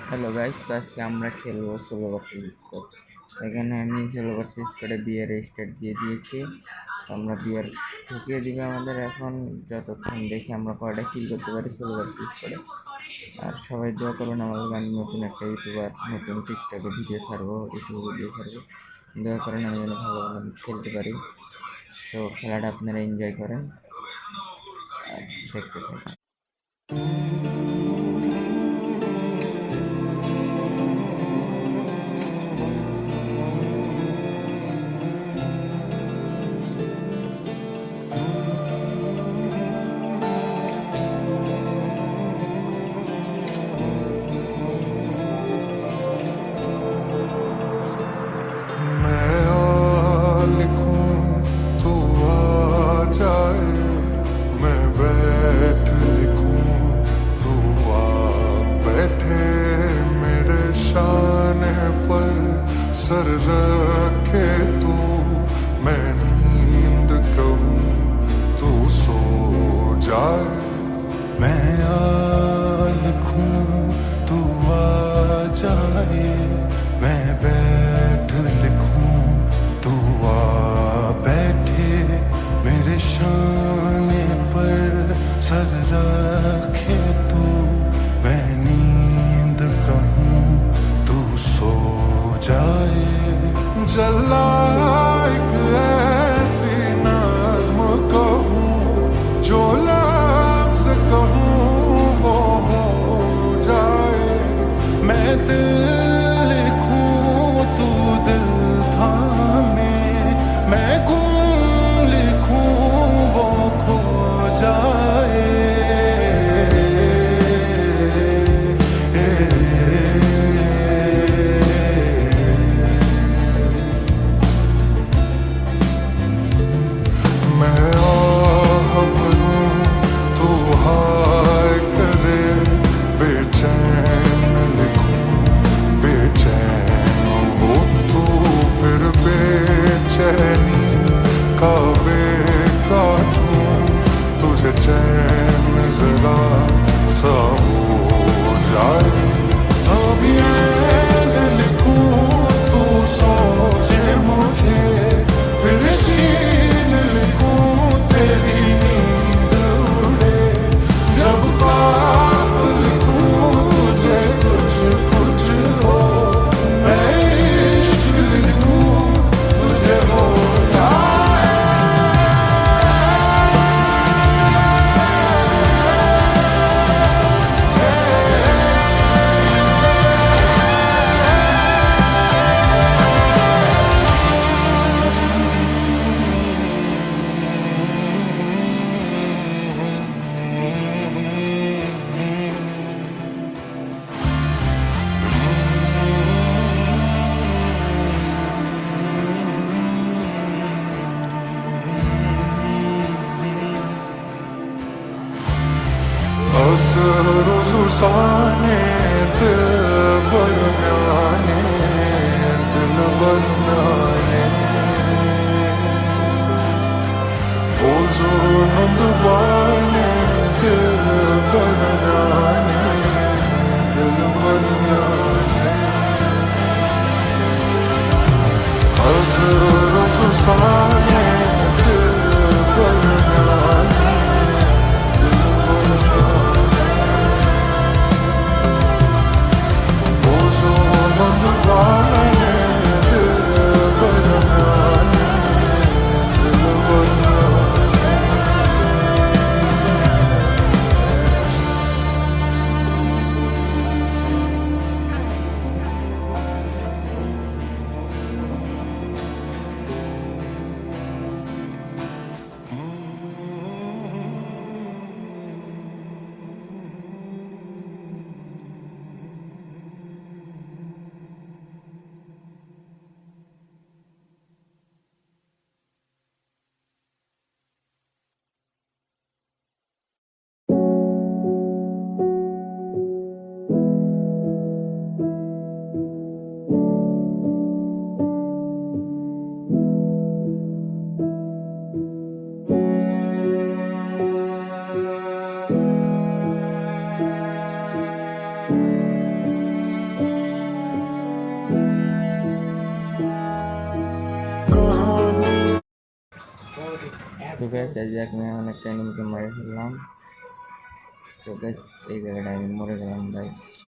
Hello guys, তো আজকে আমরা খেলবো সোলো ভার্সেস স্কোয়াড। এখানে আমি সোলো ভার্সেস স্কোয়াডে বিয়ার স্টার্ট দিয়ে দিয়েছি। তো আমরা বিয়ার ঢুকিয়ে দিবে আমাদের এখন, যতক্ষণ দেখি আমরা কয়টা কিল করতে পারি সোলো ভার্সেস স্কোয়াডে। আর সবাই দোয়া করুন আমাদের, আমি নতুন একটা ইউটিউবার, নতুন টিকটকে ভিডিও ছাড়বো, ইউটিউবে ভিডিও ছাড়বো। দোয়া করেন আমি যেন ভালো ভালো খেলতে পারি। তো খেলাটা আপনারা এনজয় করেন আর দেখতে থাকেন। सर रखे तू, मैं नींद कहूँ तू सो जाए। मैं लिखूं तू आ जाए, मैं बैठ लिखूं तू आ बैठे मेरे शाने पर सर रखे तू, मैं नींद कहूँ तू सो जाए। जला एक ऐसी नज़्म कहूँ, जो लफ्ज़ कहूँ वो हो जाए। मैं दिल लिखूँ तू दिल थामे, मैं गुम लिखूँ वो खो जाए। तुझे चैन जरा सा हो जाए। अभी लिखूं तू सोचे मुझे, फिर शीन लिखूं तेरी नींद उड़े। जब काफ लिखूं तुझे कुछ कुछ हो, मैं इश्क लिखूं तुझे हो जाए। Saane dil barnaane, dil barnaane, bozo nandwane dil barnaane, dil barnaane, azro saane dil barnaane, dil barnaane. তো গ্যাস এই যে আমি অনেকটা এনিমিকে মেরে ফেললাম। তো গ্যাস এই জায়গাটায় আমি মরে গেলাম গাইস।